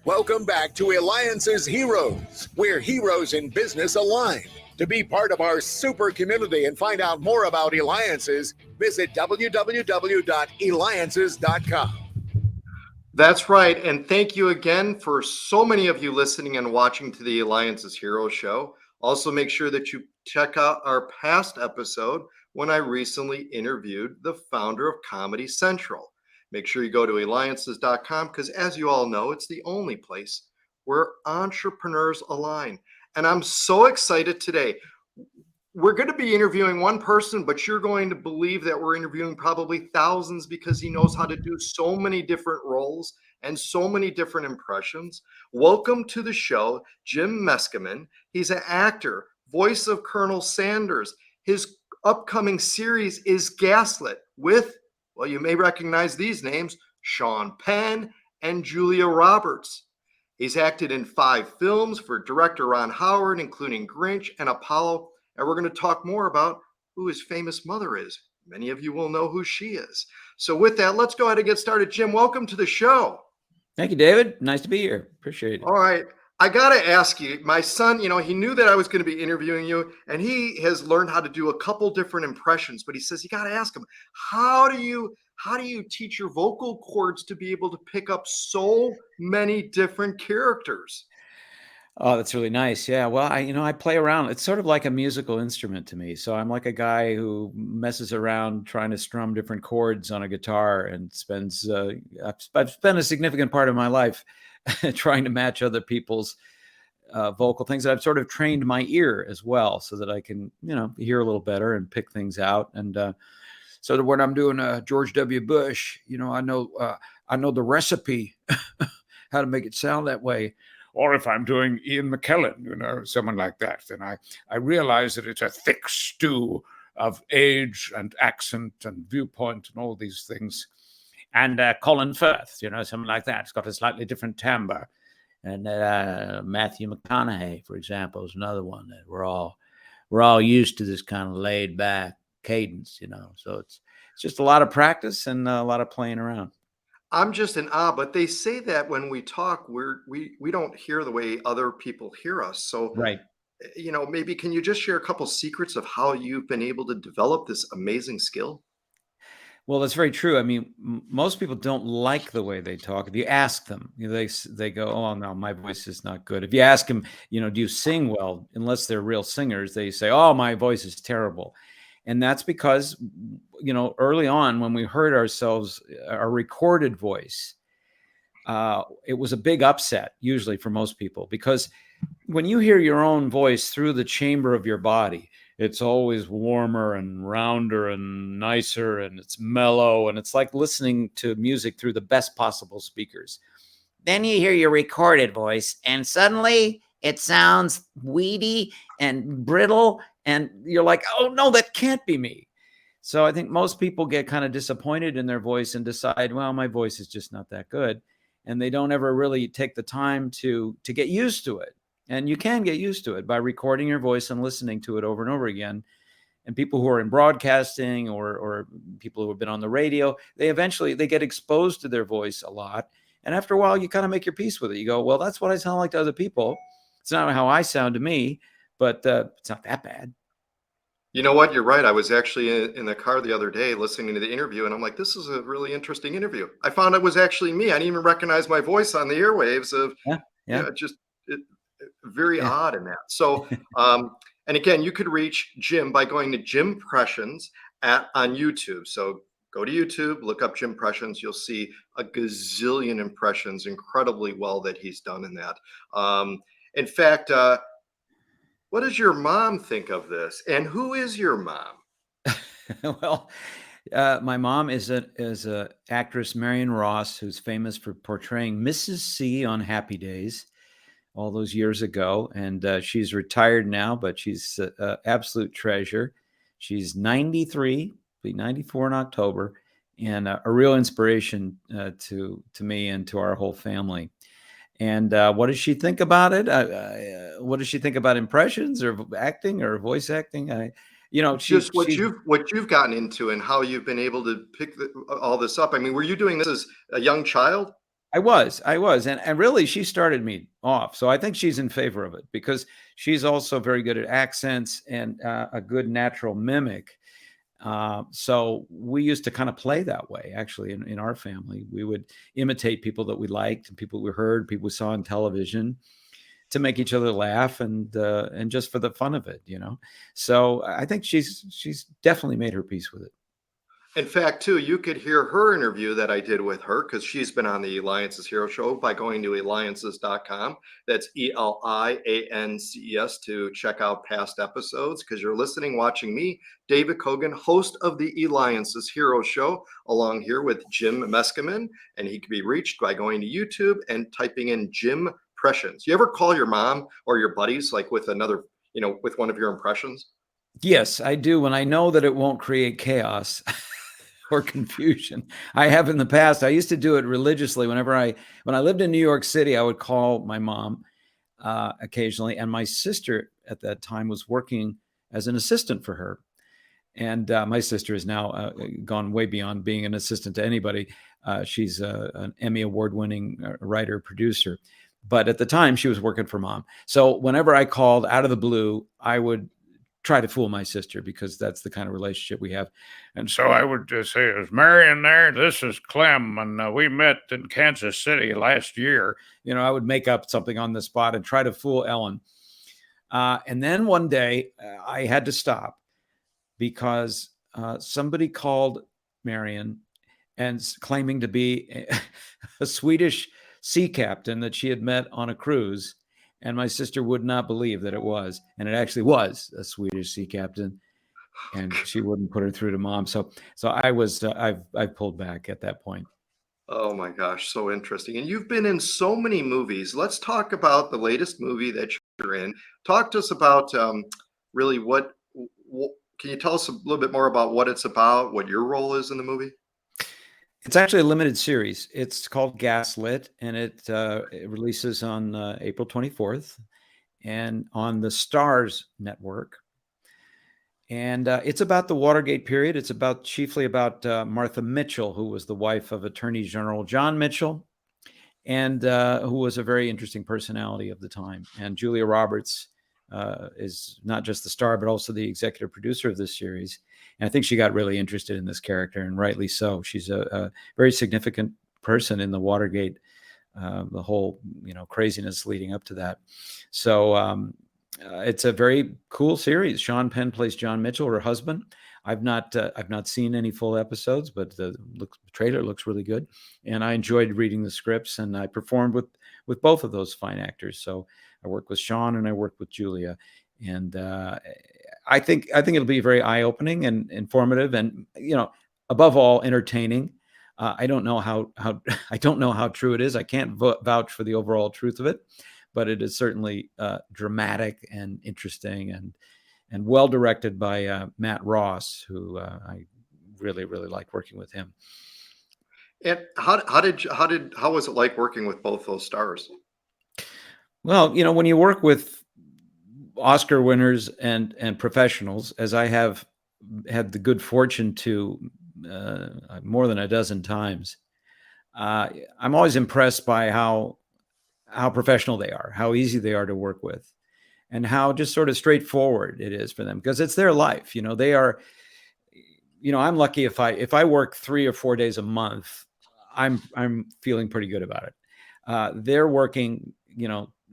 Welcome back to Eliances Heroes, where heroes in business align. To be part of our super community and find out more about Eliances, visit www.Eliances.com. That's right. And thank you again for so many of you listening and watching to the Alliance's Hero Show. Also, make sure that you check out our past episode when I recently interviewed the founder of Comedy Central. Make sure you go to Eliances.com because, as you all know, it's the only place where entrepreneurs align. And I'm so excited today. We're going to be interviewing one person, but you're going to believe that we're interviewing probably thousands because he knows how to do so many different roles and so many different impressions. Welcome to the show, Jim Meskimen. He's an actor, voice of Colonel Sanders. His upcoming series is Gaslit with, well, you may recognize these names, Sean Penn and Julia Roberts. He's acted in 5 films for director Ron Howard, including Grinch and Apollo. And we're going to talk more about who his famous mother is. Many of you will know who she is. So with that, let's go ahead and get started. Jim, welcome to the show. Thank you, David. Nice to be here. Appreciate it. All right. I got to ask you, my son, he knew that I was going to be interviewing you, and he has learned how to do a couple different impressions, but he says, you got to ask him, how do you teach your vocal cords to be able to pick up so many different characters? Oh, that's really nice. Yeah. Well, I play around. It's sort of like a musical instrument to me. So I'm like a guy who messes around trying to strum different chords on a guitar and I've spent a significant part of my life trying to match other people's vocal things. I've sort of trained my ear as well so that I can, hear a little better and pick things out. And so that when I'm doing George W. Bush, I know the recipe, how to make it sound that way. Or if I'm doing Ian McKellen, someone like that, then I realize that it's a thick stew of age and accent and viewpoint and all these things. And Colin Firth, someone like that. It's got a slightly different timbre. And Matthew McConaughey, for example, is another one that we're all used to this kind of laid back cadence, So it's just a lot of practice and a lot of playing around. I'm just in awe, but they say that when we talk, we don't hear the way other people hear us. So, right. Maybe can you just share a couple secrets of how you've been able to develop this amazing skill? Well, that's very true. I mean, most people don't like the way they talk. If you ask them, they go, "Oh no, my voice is not good." If you ask them, do you sing well? Unless they're real singers, they say, "Oh, my voice is terrible." And that's because, early on when we heard ourselves, our recorded voice, it was a big upset usually for most people, because when you hear your own voice through the chamber of your body, it's always warmer and rounder and nicer, and it's mellow, and it's like listening to music through the best possible speakers. Then you hear your recorded voice, and suddenly it sounds weedy and brittle, and you're like, oh no, that can't be me. So I think most people get kind of disappointed in their voice and decide, well, my voice is just not that good. And they don't ever really take the time to get used to it. And you can get used to it by recording your voice and listening to it over and over again. And people who are in broadcasting or people who have been on the radio, they get exposed to their voice a lot. And after a while, you kind of make your peace with it. You go, well, that's what I sound like to other people. It's not how I sound to me, but it's not that bad. You know what? You're right. I was actually in the car the other day listening to the interview, and I'm like, this is a really interesting interview. I found it was actually me. I didn't even recognize my voice on the airwaves of, very odd in that. So, and again, you could reach Jim by going to Jimpressions on YouTube. So go to YouTube, look up Jimpressions. You'll see a gazillion impressions, incredibly well that he's done in that. In fact, what does your mom think of this? And who is your mom? Well, my mom is a actress, Marion Ross, who's famous for portraying Mrs. C on Happy Days all those years ago. And she's retired now, but she's an absolute treasure. She's 93, be 94 in October, and a real inspiration to me and to our whole family. And what does she think about it? What does she think about impressions or acting or voice acting? Just what you've gotten into and how you've been able to pick all this up. I mean, were you doing this as a young child? I was, and really she started me off. So I think she's in favor of it because she's also very good at accents and a good natural mimic. So we used to kind of play that way, actually, in our family. We would imitate people that we liked and people we heard, people we saw on television to make each other laugh and just for the fun of it, you know. So I think she's definitely made her peace with it. In fact, too, you could hear her interview that I did with her because she's been on the Alliances Hero Show by going to Eliances.com. That's Eliances to check out past episodes because you're listening, watching me, David Kogan, host of the Alliances Hero Show, along here with Jim Meskimen. And he can be reached by going to YouTube and typing in Jim Impressions. You ever call your mom or your buddies like with another, with one of your impressions? Yes, I do when I know that it won't create chaos or confusion. I have in the past. I used to do it religiously when I lived in New York City, I would call my mom occasionally, and my sister at that time was working as an assistant for her. And my sister has now gone way beyond being an assistant to anybody. She's an Emmy award-winning writer, producer. But at the time, she was working for mom. So whenever I called out of the blue, I would try to fool my sister because that's the kind of relationship we have. And so I would just say, "Is Marion there? This is Clem, and we met in Kansas City last year." I would make up something on the spot and try to fool Ellen. And then one day I had to stop because somebody called Marion and claiming to be a Swedish sea captain that she had met on a cruise. And my sister would not believe that it was. And it actually was a Swedish sea captain. And she wouldn't put her through to mom. So I've pulled back at that point. Oh my gosh, so interesting. And you've been in so many movies. Let's talk about the latest movie that you're in. Talk to us about really what can you tell us a little bit more about what it's about, what your role is in the movie? It's actually a limited series. It's called Gaslit, and it releases on April 24th and on the Stars Network. And it's about the Watergate period. It's chiefly about Martha Mitchell, who was the wife of Attorney General John Mitchell, and who was a very interesting personality of the time. And Julia Roberts is not just the star, but also the executive producer of this series. And I think she got really interested in this character, and rightly so. She's a very significant person in the Watergate, the whole craziness leading up to that. So it's a very cool series. Sean Penn plays John Mitchell, her husband. I've not seen any full episodes, but the trailer looks really good, and I enjoyed reading the scripts. And I performed with both of those fine actors. So I worked with Sean and I worked with Julia, and I think it'll be very eye-opening and informative, and above all, entertaining. I don't know how I don't know how true it is. I can't vouch for the overall truth of it, but it is certainly dramatic and interesting and well directed by Matt Ross, who I really like working with him. And how was it like working with both those stars? Well, when you work with Oscar winners and professionals, as I have had the good fortune to more than a dozen times, I'm always impressed by how professional they are, how easy they are to work with, and how just sort of straightforward it is for them, because it's their life. They are, I'm lucky if I work 3 or 4 days a month, I'm feeling pretty good about it. They're working,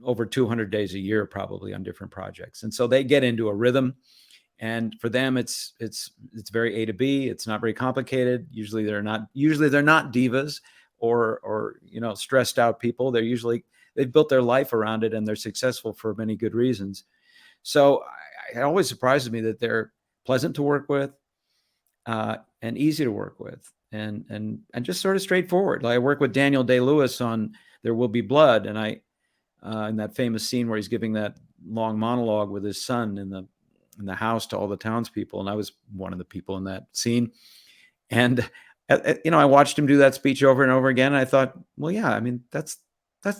over 200 days a year, probably, on different projects. And so they get into a rhythm, and for them, it's very A to B. It's not very complicated. Usually they're not divas or stressed out people. They've built their life around it, and they're successful for many good reasons. So it always surprises me that they're pleasant to work with, and easy to work with, and just sort of straightforward. Like I work with Daniel Day-Lewis on There Will Be Blood, and I in that famous scene where he's giving that long monologue with his son in the house to all the townspeople, and I was one of the people in that scene. And I watched him do that speech over and over again. And I thought, well, yeah, I mean, that's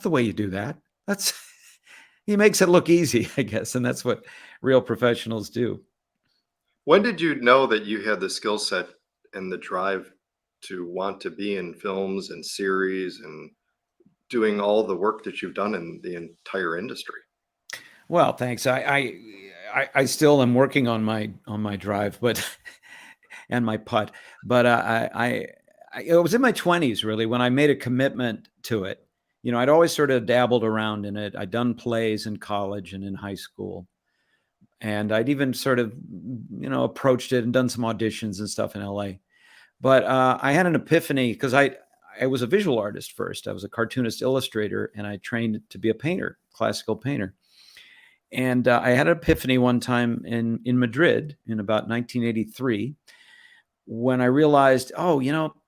the way you do that. He makes it look easy, I guess, and that's what real professionals do. When did you know that you had the skill set and the drive to want to be in films and series and doing all the work that you've done in the entire industry. Well, thanks. I still am working on my drive, but and my putt. But it was in my 20s really when I made a commitment to it. I'd always sort of dabbled around in it. I'd done plays in college and in high school, and I'd even sort of approached it and done some auditions and stuff in LA. But I had an epiphany because I was a visual artist first. I was a cartoonist illustrator, and I trained to be a painter, classical painter. And I had an epiphany one time in Madrid in about 1983 when I realized,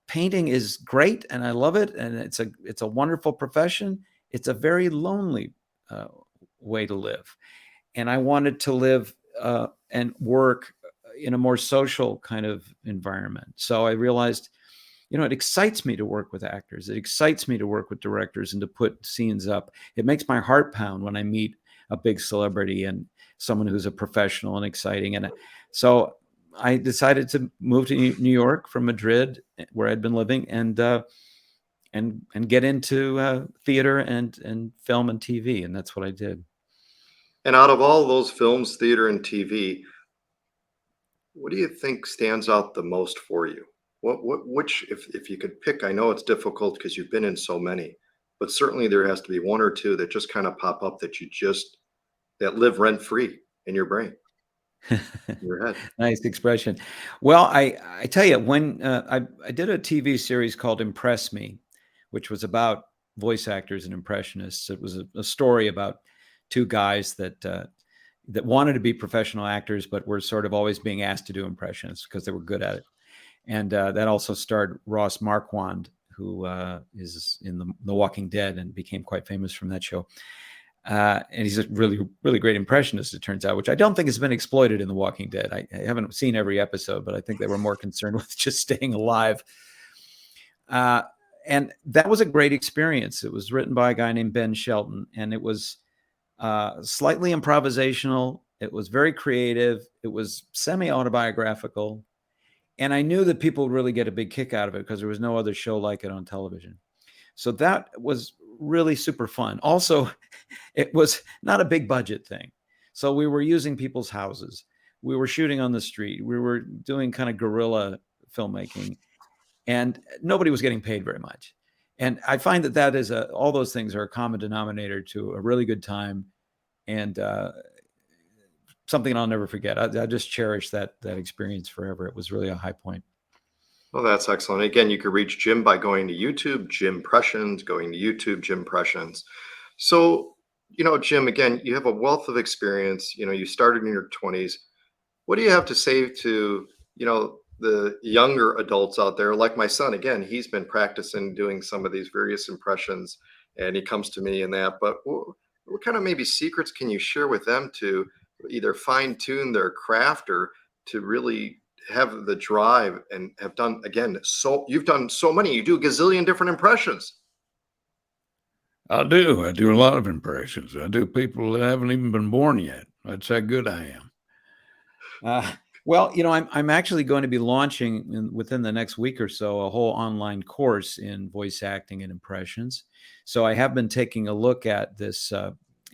painting is great and I love it, and it's a wonderful profession. It's a very lonely way to live, and I wanted to live and work in a more social kind of environment. So I realized, it excites me to work with actors. It excites me to work with directors and to put scenes up. It makes my heart pound when I meet a big celebrity and someone who's a professional and exciting. And so I decided to move to New York from Madrid, where I'd been living, and get into theater and film and TV, and that's what I did. And out of all those films, theater, and TV, what do you think stands out the most for you? Which, if you could pick, I know it's difficult because you've been in so many, but certainly there has to be one or two that just kind of pop up that live rent free in your brain, in your head. Nice expression. Well, I tell you, when I did a TV series called Impress Me, which was about voice actors and impressionists. It was a story about two guys that wanted to be professional actors, but were sort of always being asked to do impressions because they were good at it. And that also starred Ross Marquand, who is in The Walking Dead and became quite famous from that show. And he's a really, really great impressionist, it turns out, which I don't think has been exploited in The Walking Dead. I haven't seen every episode, but I think they were more concerned with just staying alive. And that was a great experience. It was written by a guy named Ben Shelton, and it was slightly improvisational. It was very creative. It was semi-autobiographical. And I knew that people would really get a big kick out of it because there was no other show like it on television. So that was really super fun. Also, it was not a big budget thing. So we were using people's houses. We were shooting on the street. We were doing kind of guerrilla filmmaking, and nobody was getting paid very much. And I find that is all those things are a common denominator to a really good time, and something I'll never forget. I just cherish that experience forever. It was really a high point. Well, that's excellent. Again, you can reach Jim by going to YouTube, Jimpressions, going to YouTube, Jimpressions. So, Jim, again, you have a wealth of experience. You started in your 20s. What do you have to say to, the younger adults out there, like my son? Again, he's been practicing doing some of these various impressions, and he comes to me in that. But what kind of maybe secrets can you share with them to either fine tune their craft or to really have the drive and have done, again, so you've done so many, you do a gazillion different impressions. I do a lot of impressions. I do people that haven't even been born yet. That's how good I am. Well, I'm actually going to be launching within the next week or so a whole online course in voice acting and impressions. So I have been taking a look at this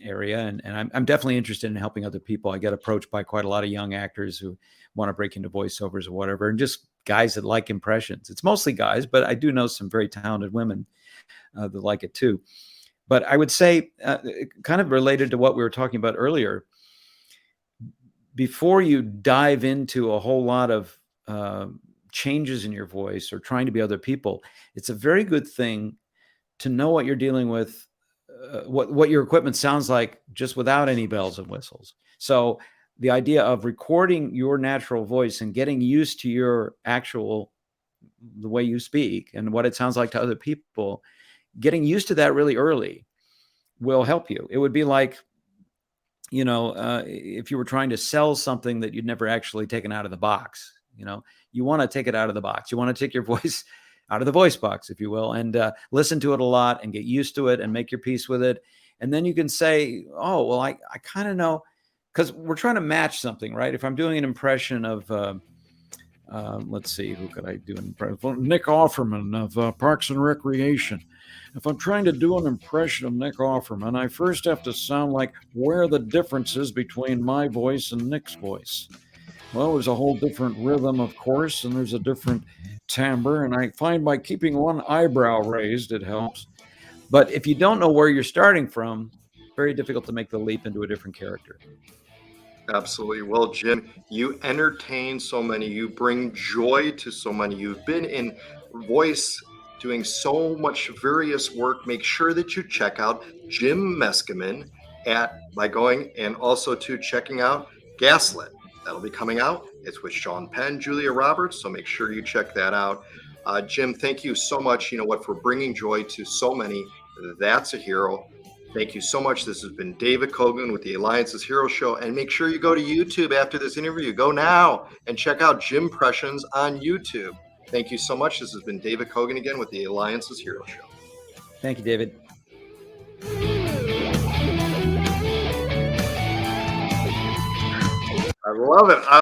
area, and I'm definitely interested in helping other people. I get approached by quite a lot of young actors who want to break into voiceovers or whatever, and just guys that like impressions. It's mostly guys, but I do know some very talented women that like it too. But I would say, kind of related to what we were talking about earlier, before you dive into a whole lot of changes in your voice or trying to be other people, it's a very good thing to know what you're dealing with, what your equipment sounds like just without any bells and whistles. So the idea of recording your natural voice and getting used to the way you speak and what it sounds like to other people, getting used to that really early will help you. It would be like, if you were trying to sell something that you'd never actually taken out of the box. You want to take it out of the box. You want to take your voice out of the voice box, if you will, and listen to it a lot and get used to it and make your peace with it. And then you can say, oh, well, I kind of know, because we're trying to match something, right? If I'm doing an impression of Let's see, who could I do an impression? Well, Nick Offerman of Parks and Recreation. If I'm trying to do an impression of Nick Offerman, I first have to sound like where are the differences between my voice and Nick's voice. Well, there's a whole different rhythm, of course, and there's a different timbre. And I find by keeping one eyebrow raised, it helps. But if you don't know where you're starting from, very difficult to make the leap into a different character. Absolutely. Well, Jim, you entertain so many. You bring joy to so many. You've been in voice doing so much various work. Make sure that you check out Jim Meskimen by going and also to checking out Gaslit. That'll be coming out. It's with Sean Penn, Julia Roberts. So make sure you check that out. Jim, thank you so much. You know what, for bringing joy to so many. That's a hero. Thank you so much. This has been David Kogan with the Eliances Hero Show. And make sure you go to YouTube after this interview. Go now and check out Jim Impressions on YouTube. Thank you so much. This has been David Kogan again with the Eliances Hero Show. Thank you, David. I love it.